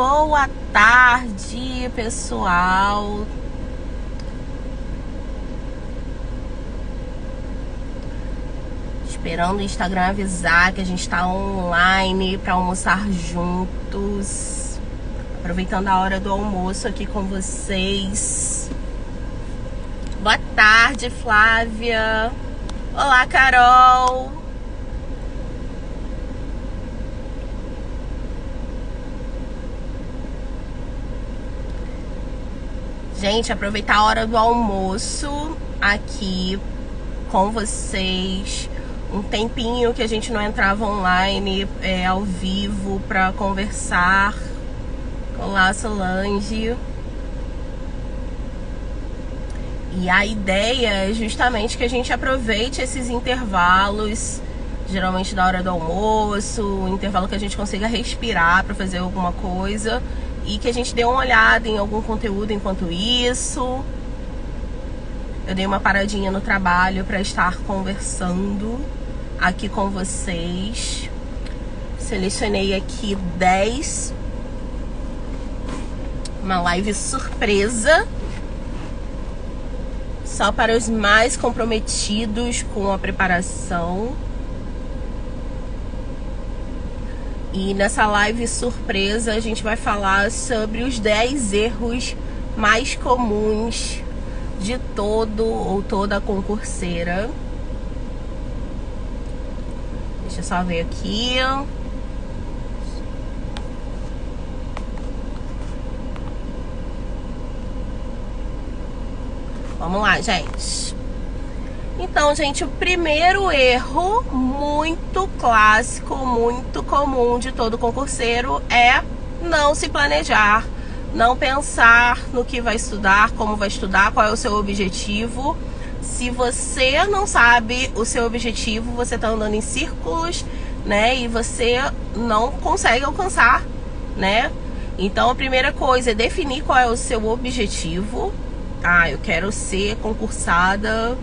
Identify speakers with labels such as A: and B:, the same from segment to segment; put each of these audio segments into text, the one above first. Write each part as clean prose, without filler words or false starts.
A: boa tarde, pessoal. Esperando o Instagram avisar que a gente tá online para almoçar juntos. Aproveitando a hora do almoço aqui com vocês. Boa tarde, Flávia. Olá, Carol. Gente, aproveitar a hora do almoço aqui com vocês. Um tempinho que a gente não entrava online, ao vivo, para conversar. Olá, Solange. E a ideia é justamente que a gente aproveite esses intervalos, geralmente da hora do almoço, um intervalo que a gente consiga respirar para fazer alguma coisa. E que a gente dê uma olhada em algum conteúdo enquanto isso. Eu dei uma paradinha no trabalho para estar conversando aqui com vocês. Selecionei aqui 10. Uma live surpresa. Só para os mais comprometidos com a preparação. E nessa live surpresa a gente vai falar sobre os 10 erros mais comuns de todo ou toda concurseira. Deixa eu só ver aqui. Vamos lá, gente. Então, gente, o primeiro erro muito clássico, muito comum de todo concurseiro é não se planejar, não pensar no que vai estudar, como vai estudar, qual é o seu objetivo. Se você não sabe o seu objetivo, você tá andando em círculos, né? E você não consegue alcançar, né? Então, a primeira coisa é definir qual é o seu objetivo. Ah, eu quero ser concursada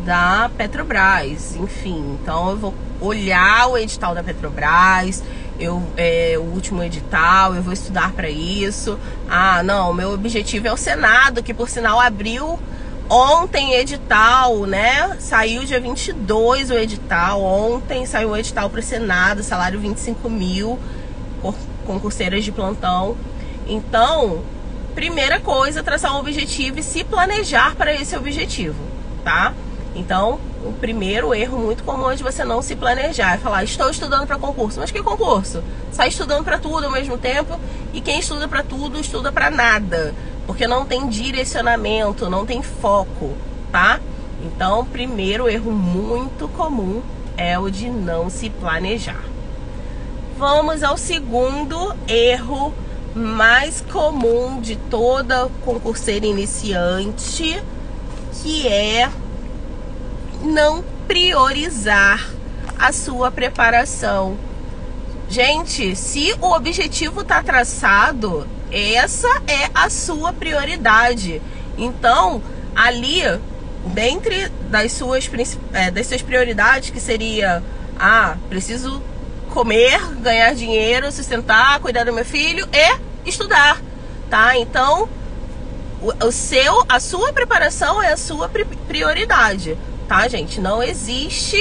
A: da Petrobras, enfim, então eu vou olhar o edital da Petrobras, o último edital, eu vou estudar para isso. Ah, não, meu objetivo é o Senado, que por sinal abriu ontem edital, né? Saiu dia 22 o edital, ontem saiu o edital para o Senado, salário 25 mil, concurseiras de plantão. Então, primeira coisa, traçar um objetivo e se planejar para esse objetivo, tá? Então, o primeiro erro muito comum é de você não se planejar. É falar, estou estudando para concurso. Mas que concurso? Sai estudando para tudo ao mesmo tempo. E quem estuda para tudo, estuda para nada. Porque não tem direcionamento, não tem foco, tá? Então, o primeiro erro muito comum é o de não se planejar. Vamos ao segundo erro mais comum de toda concurseira iniciante, que é não priorizar a sua preparação. Gente, se o objetivo está traçado, essa é a sua prioridade. Então, ali, dentre das suas prioridades, que seria, preciso comer, ganhar dinheiro, sustentar, cuidar do meu filho e estudar, tá? Então, a sua preparação é a sua prioridade. Tá, gente? Não existe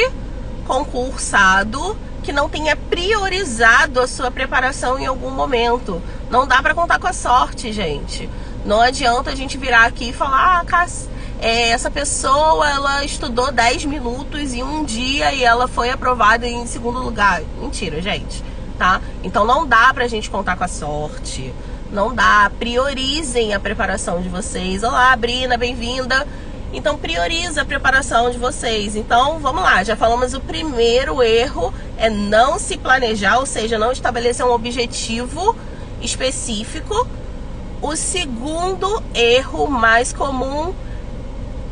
A: concursado que não tenha priorizado a sua preparação em algum momento. Não dá pra contar com a sorte, gente. Não adianta a gente virar aqui e falar, essa pessoa, ela estudou 10 minutos em um dia e ela foi aprovada em segundo lugar. Mentira, gente, tá? Então não dá pra gente contar com a sorte. Não dá. Priorizem a preparação de vocês. Olá, Brina, bem-vinda. Então, prioriza a preparação de vocês. Então, vamos lá. Já falamos, o primeiro erro é não se planejar, ou seja, não estabelecer um objetivo específico. O segundo erro mais comum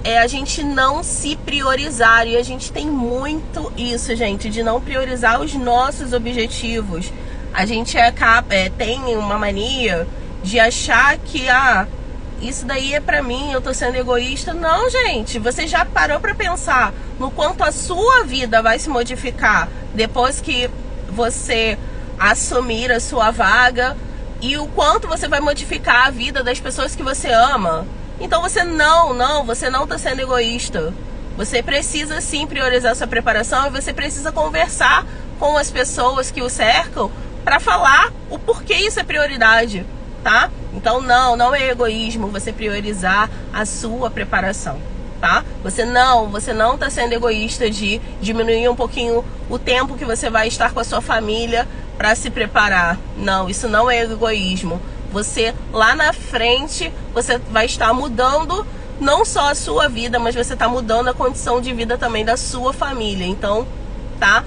A: é a gente não se priorizar. E a gente tem muito isso, gente, de não priorizar os nossos objetivos. A gente tem uma mania de achar que, isso daí é pra mim, eu tô sendo egoísta. Não, gente, você já parou pra pensar no quanto a sua vida vai se modificar depois que você assumir a sua vaga e o quanto você vai modificar a vida das pessoas que você ama. Então você não tá sendo egoísta. Você precisa sim priorizar sua preparação, e você precisa conversar com as pessoas que o cercam para falar o porquê isso é prioridade, tá? Então não é egoísmo você priorizar a sua preparação, tá? Você não tá sendo egoísta de diminuir um pouquinho o tempo que você vai estar com a sua família para se preparar. Não, isso não é egoísmo. Você lá na frente, você vai estar mudando não só a sua vida, mas você está mudando a condição de vida também da sua família. Então, tá?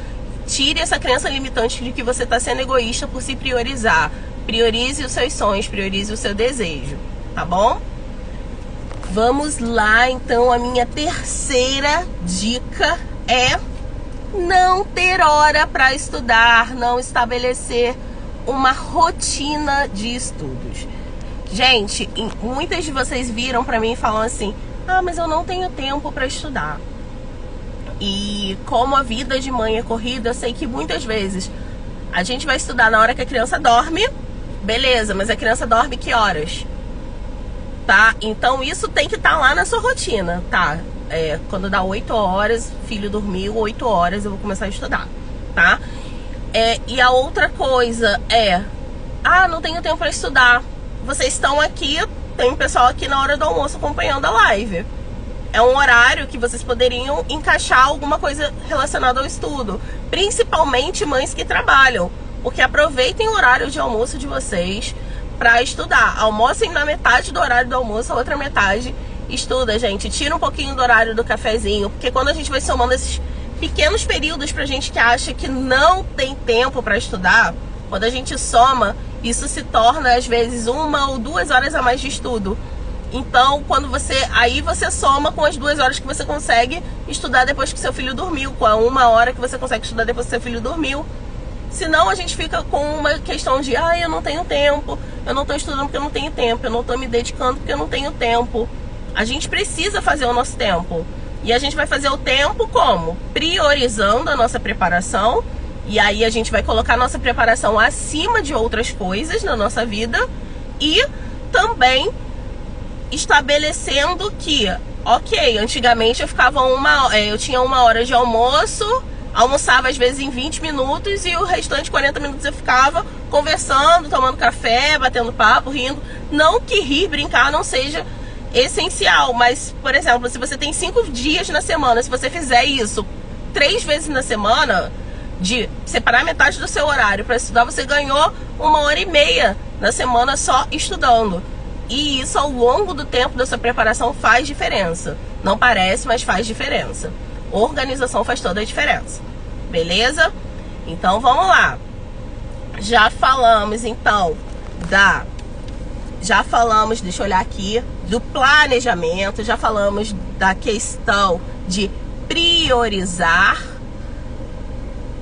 A: Tire essa crença limitante de que você está sendo egoísta por se priorizar. Priorize os seus sonhos, priorize o seu desejo, tá bom? Vamos lá, então, a minha terceira dica é não ter hora para estudar, não estabelecer uma rotina de estudos. Gente, muitas de vocês viram para mim e falam assim: ah, mas eu não tenho tempo para estudar. E como a vida de mãe é corrida, eu sei que muitas vezes a gente vai estudar na hora que a criança dorme, beleza, mas a criança dorme que horas? Tá? Então isso tem que estar lá na sua rotina, tá? Quando dá 8 horas, filho dormiu, 8 horas eu vou começar a estudar, tá? E a outra coisa ah, não tenho tempo para estudar. Vocês estão aqui, tem um pessoal aqui na hora do almoço acompanhando a live. É um horário que vocês poderiam encaixar alguma coisa relacionada ao estudo. Principalmente mães que trabalham. Porque aproveitem o horário de almoço de vocês para estudar. Almocem na metade do horário do almoço, a outra metade estuda, gente. Tira um pouquinho do horário do cafezinho. Porque quando a gente vai somando esses pequenos períodos pra gente que acha que não tem tempo para estudar, quando a gente soma, isso se torna às vezes 1 ou 2 horas a mais de estudo. Então, quando aí você soma com as 2 horas que você consegue estudar depois que seu filho dormiu, com a 1 hora que você consegue estudar depois que seu filho dormiu. Senão a gente fica com uma questão de: ah, eu não tenho tempo, eu não tô estudando porque eu não tenho tempo, eu não tô me dedicando porque eu não tenho tempo. A gente precisa fazer o nosso tempo. E a gente vai fazer o tempo como? Priorizando a nossa preparação. E aí a gente vai colocar a nossa preparação acima de outras coisas na nossa vida. E também estabelecendo que, ok, antigamente eu tinha 1 hora de almoço, almoçava às vezes em 20 minutos e o restante 40 minutos eu ficava conversando, tomando café, batendo papo, rindo. Não que rir, brincar não seja essencial, mas, por exemplo, se você tem 5 dias na semana, se você fizer isso 3 vezes na semana, de separar metade do seu horário para estudar, você ganhou 1h30 na semana só estudando. E isso ao longo do tempo da sua preparação faz diferença. Não parece, mas faz diferença. Organização faz toda a diferença. Beleza? Então vamos lá. Já falamos então deixa eu olhar aqui, do planejamento, já falamos da questão de priorizar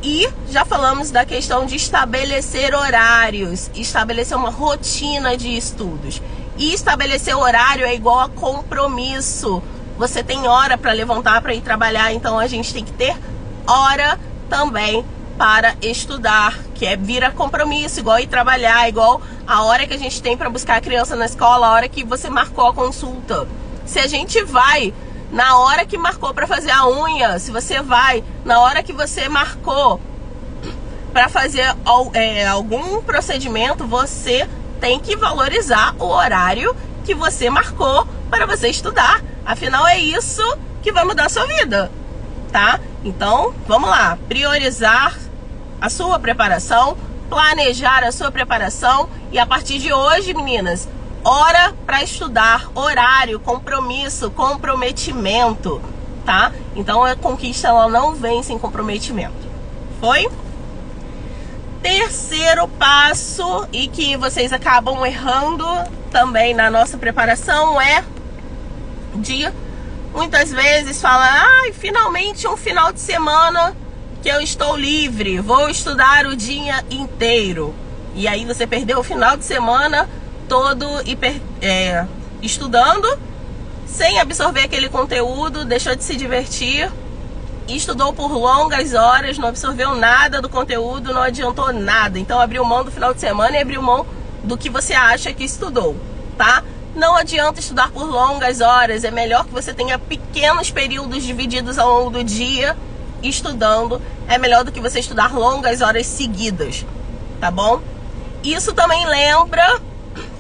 A: e já falamos da questão de estabelecer horários, estabelecer uma rotina de estudos. E estabelecer horário é igual a compromisso. Você tem hora para levantar para ir trabalhar, então a gente tem que ter hora também para estudar, que vira compromisso, igual ir trabalhar, igual a hora que a gente tem para buscar a criança na escola, a hora que você marcou a consulta. Se a gente vai na hora que marcou para fazer a unha, se você vai na hora que você marcou para fazer algum procedimento, você tem que valorizar o horário que você marcou para você estudar. Afinal, é isso que vai mudar a sua vida, tá? Então, vamos lá. Priorizar a sua preparação, planejar a sua preparação. E a partir de hoje, meninas, hora para estudar, horário, compromisso, comprometimento, tá? Então, a conquista ela não vem sem comprometimento. Foi? Terceiro passo, e que vocês acabam errando também na nossa preparação, é de muitas vezes falar: ai, finalmente um final de semana que eu estou livre, vou estudar o dia inteiro. E aí você perdeu o final de semana todo estudando, sem absorver aquele conteúdo, deixou de se divertir, estudou por longas horas, não absorveu nada do conteúdo, não adiantou nada. Então abriu mão do final de semana e abriu mão do que você acha que estudou, tá? Não adianta estudar por longas horas, é melhor que você tenha pequenos períodos divididos ao longo do dia estudando, é melhor do que você estudar longas horas seguidas, tá bom? Isso também lembra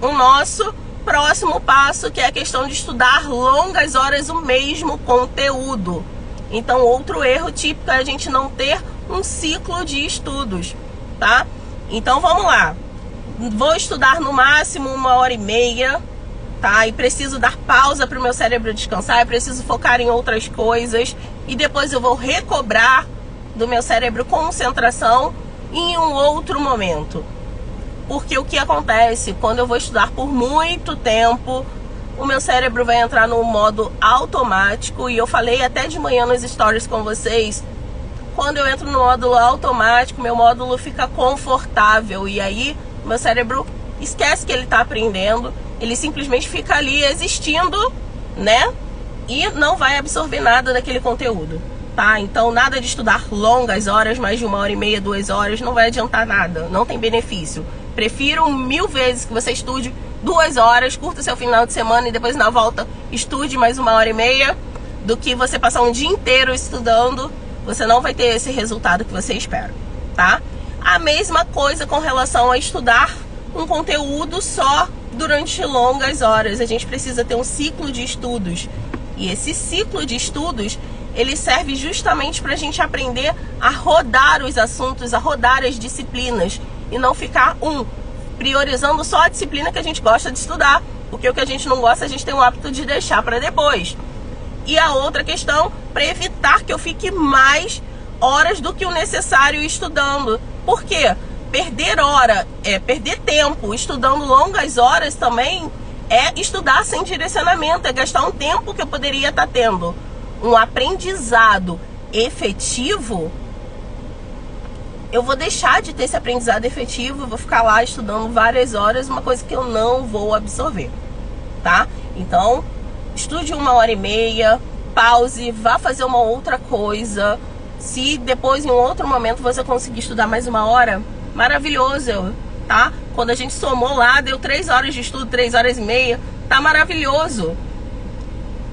A: o nosso próximo passo, que é a questão de estudar longas horas o mesmo conteúdo. Então, outro erro típico é a gente não ter um ciclo de estudos, tá? Então, vamos lá. Vou estudar no máximo 1h30, tá? E preciso dar pausa para o meu cérebro descansar, eu preciso focar em outras coisas e depois eu vou recobrar do meu cérebro concentração em um outro momento. Porque o que acontece quando eu vou estudar por muito tempo, o meu cérebro vai entrar no modo automático, e eu falei até de manhã nos stories com vocês, quando eu entro no módulo automático, meu módulo fica confortável, e aí meu cérebro esquece que ele está aprendendo, ele simplesmente fica ali existindo, né? E não vai absorver nada daquele conteúdo, tá? Então nada de estudar longas horas, mais de 1h30, 2 horas, não vai adiantar nada, não tem benefício. Prefiro 1000 vezes que você estude 2 horas, curta seu final de semana e depois na volta estude mais 1h30, do que você passar um dia inteiro estudando. Você não vai ter esse resultado que você espera, tá? A mesma coisa com relação a estudar um conteúdo só durante longas horas. A gente precisa ter um ciclo de estudos. E esse ciclo de estudos, ele serve justamente para a gente aprender a rodar os assuntos, a rodar as disciplinas. E não ficar priorizando só a disciplina que a gente gosta de estudar. Porque o que a gente não gosta, a gente tem o hábito de deixar para depois. E a outra questão, para evitar que eu fique mais horas do que o necessário estudando. Por quê? Perder tempo estudando longas horas também é estudar sem direcionamento, é gastar um tempo que eu poderia estar tendo um aprendizado efetivo. Eu vou deixar de ter esse aprendizado efetivo, vou ficar lá estudando várias horas, uma coisa que eu não vou absorver, tá? Então, estude 1h30, pause, vá fazer uma outra coisa. Se depois, em um outro momento, você conseguir estudar mais 1 hora, maravilhoso, tá? Quando a gente somou lá, deu 3 horas de estudo, 3h30, tá maravilhoso.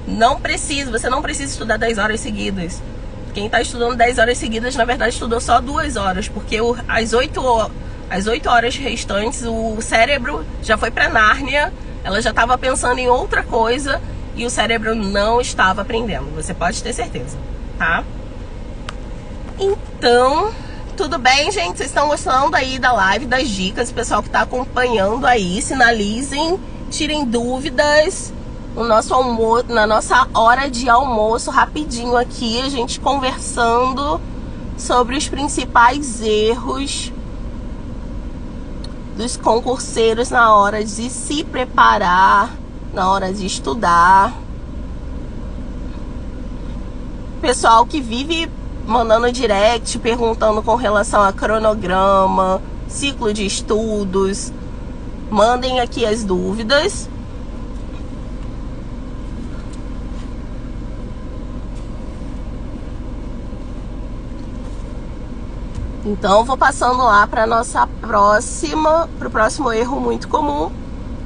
A: Você não precisa estudar 10 horas seguidas. Quem está estudando 10 horas seguidas, na verdade, estudou só 2 horas, porque as 8 horas restantes, o cérebro já foi para Nárnia, ela já estava pensando em outra coisa e o cérebro não estava aprendendo. Você pode ter certeza, tá? Então, tudo bem, gente? Vocês estão gostando aí da live, das dicas? O pessoal que está acompanhando aí, sinalizem, tirem dúvidas. Na nossa hora de almoço, rapidinho aqui, a gente conversando sobre os principais erros dos concurseiros na hora de se preparar, na hora de estudar. Pessoal que vive mandando direct, perguntando com relação a cronograma, ciclo de estudos, mandem aqui as dúvidas. Então, vou passando lá para o próximo erro muito comum,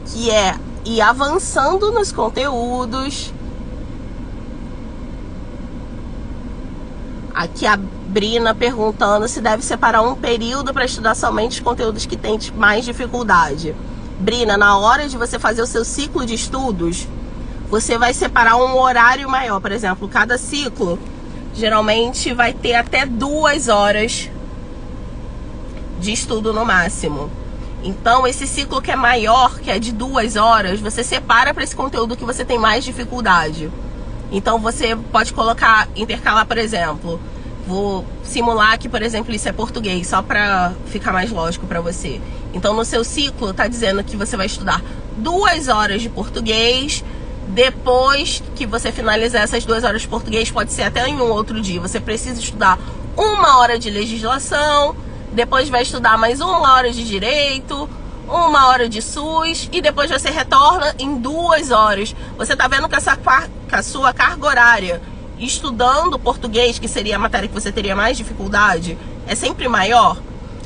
A: que é ir avançando nos conteúdos. Aqui a Brina perguntando se deve separar um período para estudar somente os conteúdos que têm mais dificuldade. Brina, na hora de você fazer o seu ciclo de estudos, você vai separar um horário maior. Por exemplo, cada ciclo geralmente vai ter até 2 horas de estudo no máximo. Então, esse ciclo que é maior, que é de 2 horas, você separa para esse conteúdo que você tem mais dificuldade. Então, você pode intercalar, por exemplo, vou simular que, por exemplo, isso é português, só para ficar mais lógico para você. Então, no seu ciclo, tá dizendo que você vai estudar 2 horas de português. Depois que você finalizar essas 2 horas de português, pode ser até em um outro dia, você precisa estudar 1 hora de legislação. Depois vai estudar mais 1 hora de direito, 1 hora de SUS, e depois você retorna em 2 horas. Você tá vendo que a sua carga horária estudando português, que seria a matéria que você teria mais dificuldade, é sempre maior?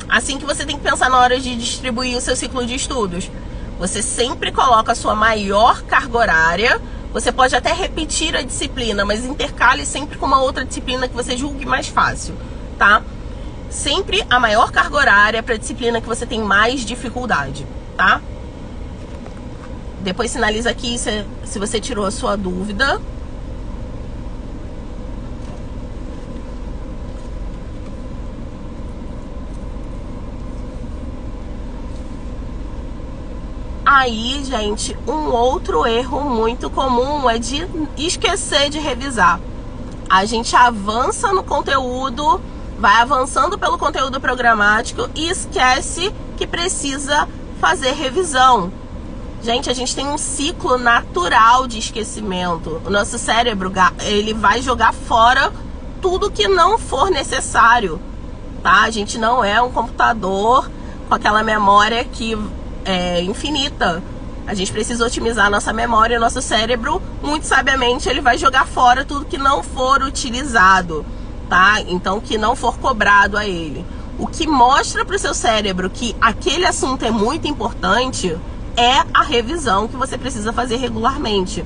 A: Assim que você tem que pensar na hora de distribuir o seu ciclo de estudos. Você sempre coloca a sua maior carga horária. Você pode até repetir a disciplina, mas intercale sempre com uma outra disciplina que você julgue mais fácil, tá? Sempre a maior carga horária para a disciplina que você tem mais dificuldade, tá? Depois sinaliza aqui se você tirou a sua dúvida. Aí, gente, um outro erro muito comum é de esquecer de revisar. A gente avança no conteúdo, vai avançando pelo conteúdo programático e esquece que precisa fazer revisão. Gente, a gente tem um ciclo natural de esquecimento. O nosso cérebro, ele vai jogar fora tudo que não for necessário, tá? A gente não é um computador com aquela memória que é infinita. A gente precisa otimizar a nossa memória e o nosso cérebro, muito sabiamente, ele vai jogar fora tudo que não for utilizado, tá? Então, que não for cobrado a ele. O que mostra para o seu cérebro que aquele assunto é muito importante é a revisão que você precisa fazer regularmente.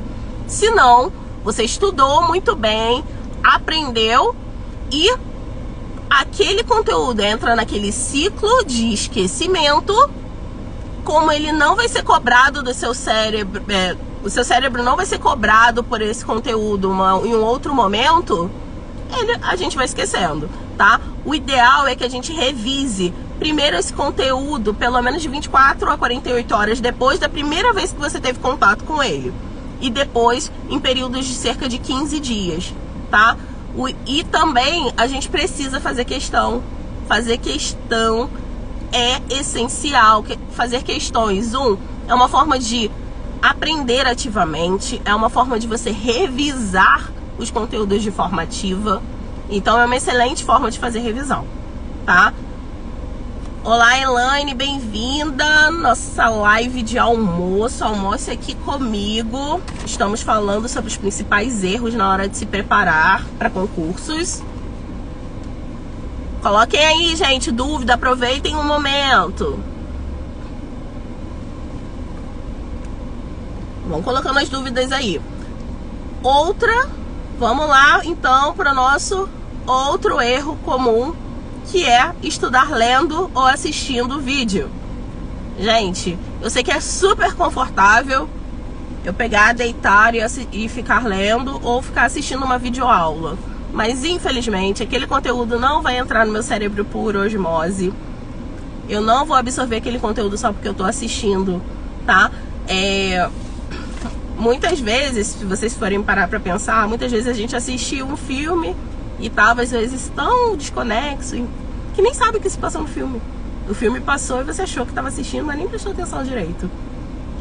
A: Se não, você estudou muito bem, aprendeu e aquele conteúdo entra naquele ciclo de esquecimento. Como ele não vai ser cobrado do seu cérebro, o seu cérebro não vai ser cobrado por esse conteúdo em um outro momento, a gente vai esquecendo, tá? O ideal é que a gente revise primeiro esse conteúdo, pelo menos de 24 a 48 horas depois da primeira vez que você teve contato com ele. E depois em períodos de cerca de 15 dias, tá? E também a gente precisa fazer questão. Fazer questão é essencial. Fazer questões, é uma forma de aprender ativamente, é uma forma de você revisar os conteúdos de forma ativa. Então é uma excelente forma de fazer revisão, tá? Olá, Elaine, bem-vinda. Nossa live de almoço. Almoce aqui comigo. Estamos falando sobre os principais erros na hora de se preparar para concursos. Coloquem aí, gente, dúvida, aproveitem um momento. Vão colocando as dúvidas aí. Vamos lá então para o nosso outro erro comum, que é estudar lendo ou assistindo vídeo. Gente, eu sei que é super confortável eu pegar, deitar e ficar lendo ou ficar assistindo uma videoaula. Mas infelizmente aquele conteúdo não vai entrar no meu cérebro por osmose. Eu não vou absorver aquele conteúdo só porque eu tô assistindo, tá? Muitas vezes, se vocês forem parar pra pensar, muitas vezes a gente assiste um filme e tava às vezes tão desconexo que nem sabe o que se passou no filme. O filme passou e você achou que tava assistindo, mas nem prestou atenção direito.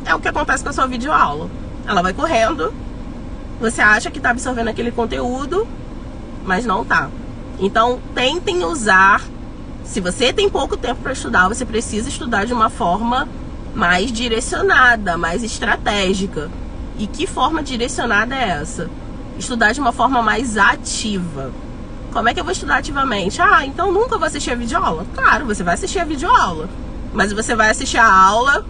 A: É o que acontece com a sua videoaula. Ela vai correndo, você acha que tá absorvendo aquele conteúdo, mas não tá. Então tentem usar. Se você tem pouco tempo para estudar, você precisa estudar de uma forma mais direcionada, mais estratégica. E que forma direcionada é essa? Estudar de uma forma mais ativa. Como é que eu vou estudar ativamente? Então nunca vou assistir a videoaula? Claro, você vai assistir a videoaula, mas você vai assistir a aula.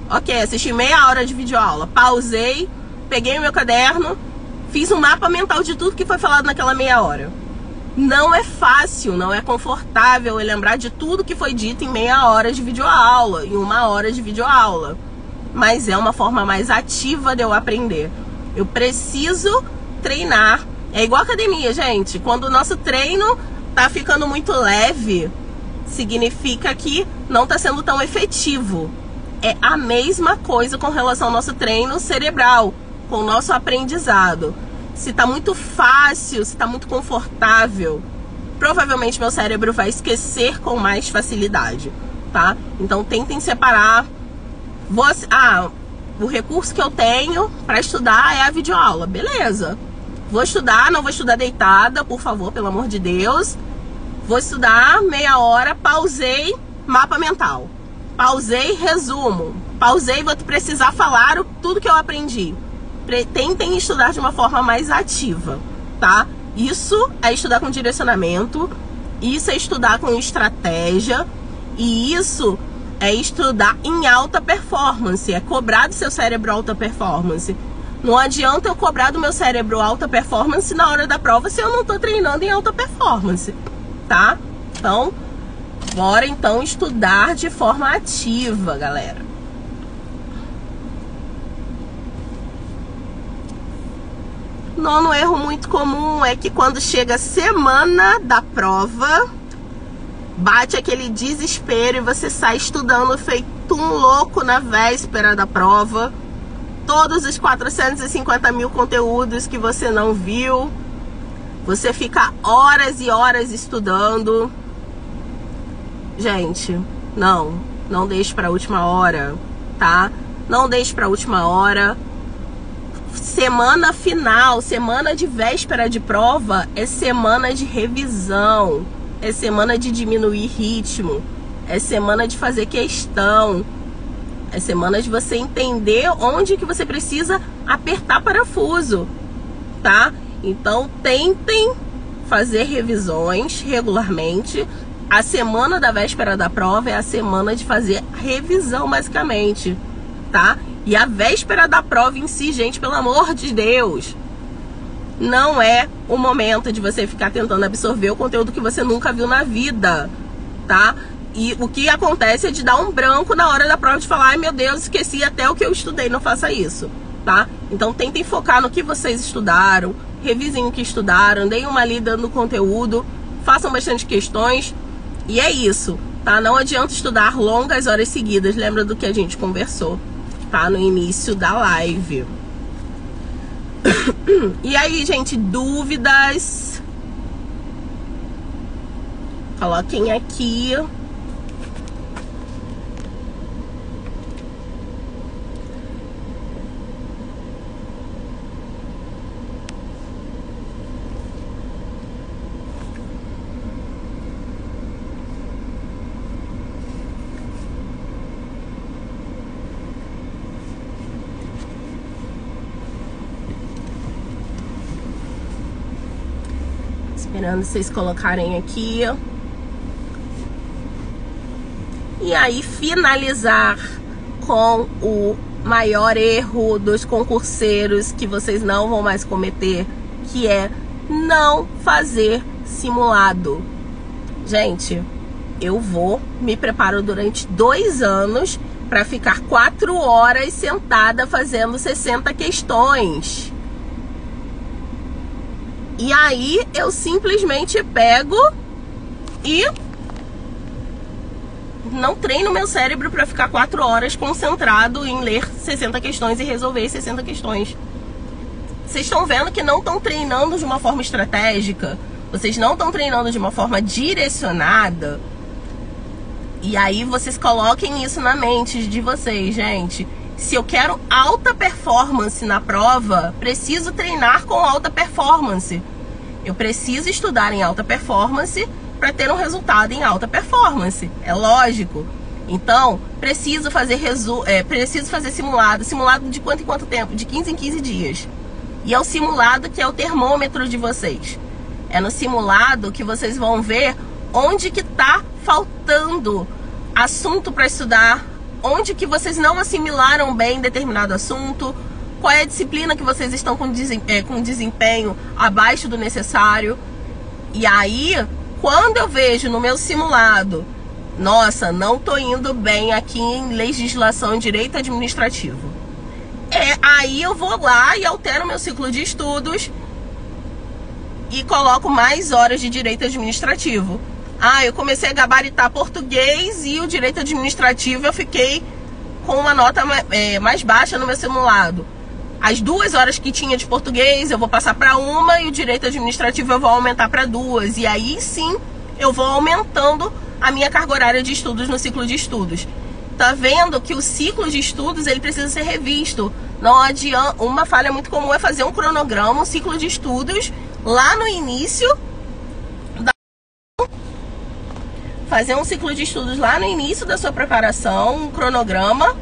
A: Ok, assisti meia hora de videoaula, pausei, peguei o meu caderno, fiz um mapa mental de tudo que foi falado naquela meia hora. Não é fácil, não é confortável eu lembrar de tudo que foi dito em meia hora de videoaula, em uma hora de videoaula. Mas é uma forma mais ativa de eu aprender. Eu preciso treinar. É igual academia, gente. Quando o nosso treino tá ficando muito leve, significa que não tá sendo tão efetivo. É a mesma coisa com relação ao nosso treino cerebral, com o nosso aprendizado. Se tá muito fácil, se tá muito confortável, provavelmente meu cérebro vai esquecer com mais facilidade, tá? Então tentem separar. O recurso que eu tenho para estudar é a videoaula, beleza? Vou estudar, não vou estudar deitada, por favor, pelo amor de Deus. Vou estudar meia hora, pausei, mapa mental. Pausei, resumo. Pausei, vou precisar falar tudo que eu aprendi. Tentem estudar de uma forma mais ativa, tá? Isso é estudar com direcionamento, isso é estudar com estratégia, E isso é estudar em alta performance, é cobrar do seu cérebro alta performance. Não adianta eu cobrar do meu cérebro alta performance na hora da prova se eu não tô treinando em alta performance, tá? Então, bora então estudar de forma ativa, galera. Nono erro muito comum é que quando chega a semana da prova, bate aquele desespero e você sai estudando feito um louco na véspera da prova. Todos os 450 mil conteúdos que você não viu. Você fica horas e horas estudando. Gente, não deixe para a última hora, tá? Não deixe para a última hora. Semana final, semana de véspera de prova é semana de revisão, é semana de diminuir ritmo, é semana de fazer questão, é semana de você entender onde que você precisa apertar parafuso, tá? Então tentem fazer revisões regularmente. A semana da véspera da prova é a semana de fazer revisão, basicamente, tá? E a véspera da prova em si, gente, pelo amor de Deus, não é o momento de você ficar tentando absorver o conteúdo que você nunca viu na vida, tá? E o que acontece é de dar um branco na hora da prova, de falar, ai meu Deus, esqueci até o que eu estudei. Não faça isso, tá? Então tentem focar no que vocês estudaram, revisem o que estudaram, deem uma lida no conteúdo, façam bastante questões. E é isso, tá? Não adianta estudar longas horas seguidas, lembra do que a gente conversou, tá? No início da live. E aí, gente, dúvidas? Coloquem aqui. Esperando vocês colocarem aqui. E aí, finalizar com o maior erro dos concurseiros que vocês não vão mais cometer, que é não fazer simulado. Gente, eu me preparo durante 2 anos para ficar 4 horas sentada fazendo 60 questões. E aí eu simplesmente pego e não treino meu cérebro para ficar 4 horas concentrado em ler 60 questões e resolver 60 questões. Vocês estão vendo que não estão treinando de uma forma estratégica, vocês não estão treinando de uma forma direcionada. E aí vocês coloquem isso na mente de vocês, gente. Se eu quero alta performance na prova, preciso treinar com alta performance. Eu preciso estudar em alta performance para ter um resultado em alta performance. É lógico. Então, preciso fazer simulado. Simulado de quanto em quanto tempo? De 15 em 15 dias. E é o simulado que é o termômetro de vocês. É no simulado que vocês vão ver onde que tá faltando assunto para estudar, onde que vocês não assimilaram bem determinado assunto, qual é a disciplina que vocês estão com desempenho abaixo do necessário. E aí, quando eu vejo no meu simulado, nossa, não tô indo bem aqui em legislação e direito administrativo, aí eu vou lá e altero meu ciclo de estudos e coloco mais horas de direito administrativo. Eu comecei a gabaritar português e o direito administrativo eu fiquei com uma nota mais baixa no meu simulado. As 2 horas que tinha de português eu vou passar para 1 e o direito administrativo eu vou aumentar para 2. E aí sim eu vou aumentando a minha carga horária de estudos no ciclo de estudos. Tá vendo que o ciclo de estudos ele precisa ser revisto. Não adianta, uma falha muito comum é fazer um cronograma, um ciclo de estudos lá no início. Fazer um ciclo de estudos lá no início da sua preparação, um cronograma,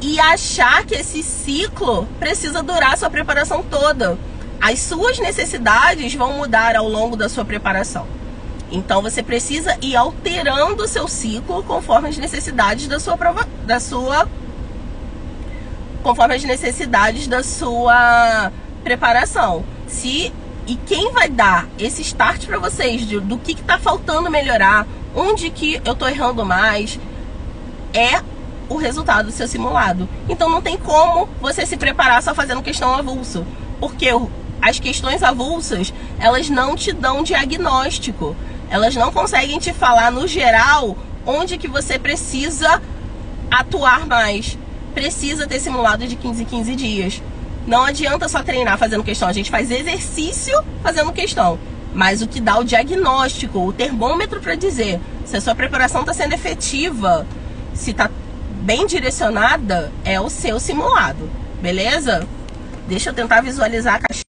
A: e achar que esse ciclo precisa durar a sua preparação toda. As suas necessidades vão mudar ao longo da sua preparação. Então você precisa ir alterando o seu ciclo conforme as necessidades da sua prova, conforme as necessidades da sua preparação. E quem vai dar esse start para vocês do que tá faltando melhorar, onde que eu tô errando mais, é o resultado do seu simulado. Então não tem como você se preparar só fazendo questão avulso, porque as questões avulsas, elas não te dão diagnóstico, elas não conseguem te falar no geral onde que você precisa atuar mais. Precisa ter simulado de 15 em 15 dias. Não adianta só treinar fazendo questão, a gente faz exercício fazendo questão, mas o que dá o diagnóstico, o termômetro para dizer se a sua preparação está sendo efetiva, se está bem direcionada, é o seu simulado, beleza? Deixa eu tentar visualizar a caixinha.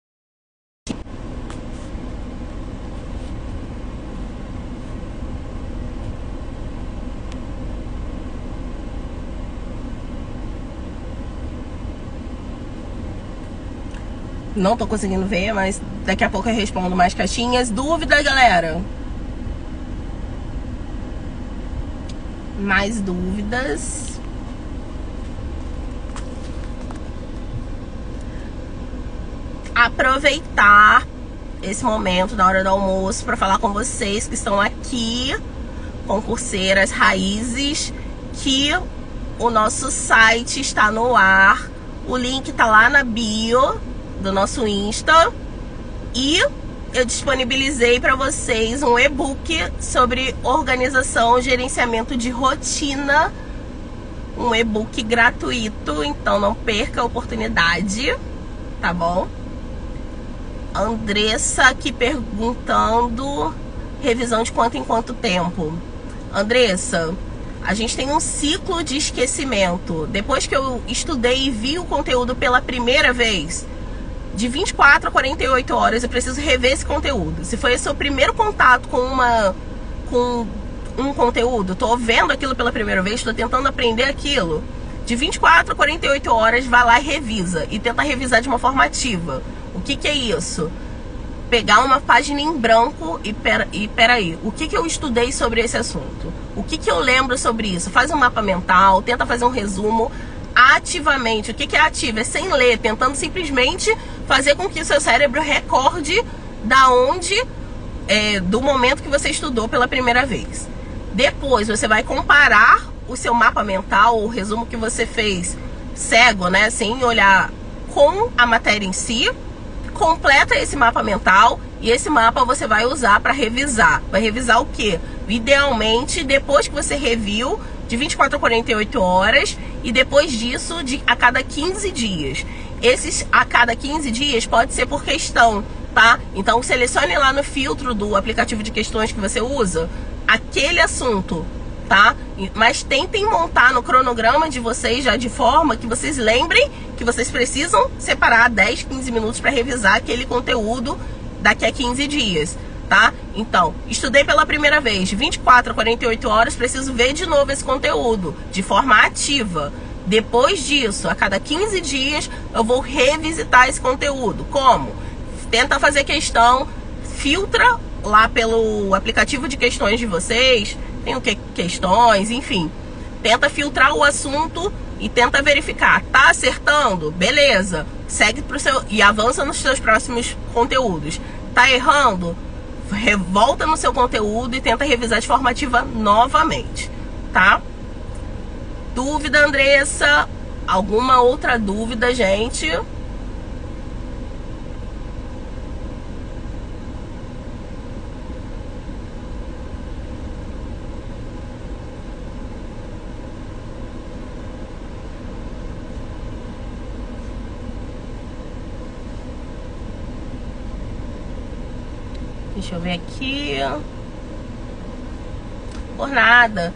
A: Não tô conseguindo ver, mas daqui a pouco eu respondo mais caixinhas. Dúvida, galera? Mais dúvidas? Aproveitar esse momento na hora do almoço para falar com vocês que estão aqui, concurseiras raízes, que o nosso site está no ar. O link tá lá na bio do nosso Insta, e eu disponibilizei para vocês um e-book sobre organização e gerenciamento de rotina, um e-book gratuito, então não perca a oportunidade, tá bom? Andressa aqui perguntando revisão de quanto em quanto tempo. Andressa, a gente tem um ciclo de esquecimento. Depois que eu estudei e vi o conteúdo pela primeira vez, de 24 a 48 horas eu preciso rever esse conteúdo. Se foi esse seu primeiro contato com um conteúdo, tô vendo aquilo pela primeira vez, tô tentando aprender aquilo, de 24 a 48 horas vai lá e revisa, e tenta revisar de uma forma ativa. O que é isso? Pegar uma página em branco e peraí, o que eu estudei sobre esse assunto? O que eu lembro sobre isso? Faz um mapa mental, tenta fazer um resumo ativamente. O que é ativo? É sem ler, tentando simplesmente fazer com que o seu cérebro recorde do momento que você estudou pela primeira vez. Depois você vai comparar o seu mapa mental, o resumo que você fez cego, né, sem olhar, com a matéria em si. Completa esse mapa mental e esse mapa você vai usar para revisar. Vai revisar o quê? Idealmente, depois que você reviu, de 24 a 48 horas, e depois disso, a cada 15 dias. Esses a cada 15 dias pode ser por questão, tá? Então selecione lá no filtro do aplicativo de questões que você usa aquele assunto, tá? Mas tentem montar no cronograma de vocês já de forma que vocês lembrem que vocês precisam separar 10, 15 minutos para revisar aquele conteúdo daqui a 15 dias, tá? Então, estudei pela primeira vez, de 24 a 48 horas, preciso ver de novo esse conteúdo de forma ativa. Depois disso, a cada 15 dias, eu vou revisitar esse conteúdo. Como? Tenta fazer questão, filtra lá pelo aplicativo de questões de vocês, tem o que? Questões, enfim. Tenta filtrar o assunto e tenta verificar. Tá acertando? Beleza. Segue pro seu e avança nos seus próximos conteúdos. Tá errando? Volta no seu conteúdo e tenta revisar de forma ativa novamente, tá? Dúvida, Andressa? Alguma outra dúvida, gente? Deixa eu ver aqui. Por nada.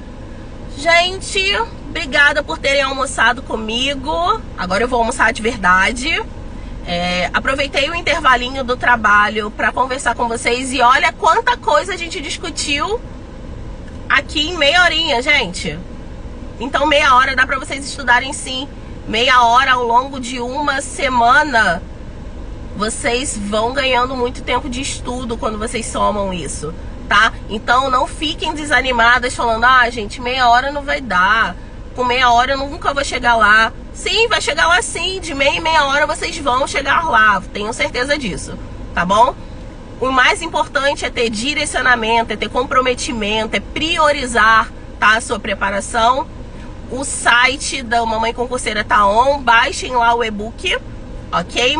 A: Gente, obrigada por terem almoçado comigo. Agora eu vou almoçar de verdade. Aproveitei o intervalinho do trabalho para conversar com vocês. E olha quanta coisa a gente discutiu aqui em meia horinha, gente. Então meia hora dá para vocês estudarem sim. Meia hora ao longo de uma semana. Vocês vão ganhando muito tempo de estudo quando vocês somam isso, tá? Então não fiquem desanimadas falando, ah, gente, meia hora não vai dar, com meia hora eu nunca vou chegar lá. Sim, vai chegar lá sim, de meia em meia hora vocês vão chegar lá, tenho certeza disso, tá bom? O mais importante é ter direcionamento, é ter comprometimento, é priorizar, tá, a sua preparação. O site da Mamãe Concurseira tá on, baixem lá o e-book, ok?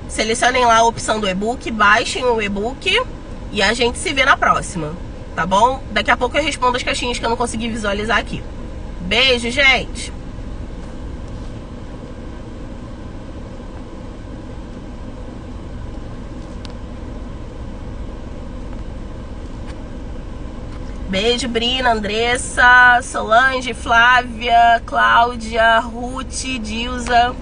A: Selecionem lá a opção do e-book, baixem o e-book e a gente se vê na próxima, tá bom? Daqui a pouco eu respondo as caixinhas que eu não consegui visualizar aqui. Beijo, gente! Beijo, Brina, Andressa, Solange, Flávia, Cláudia, Ruth, Dilza.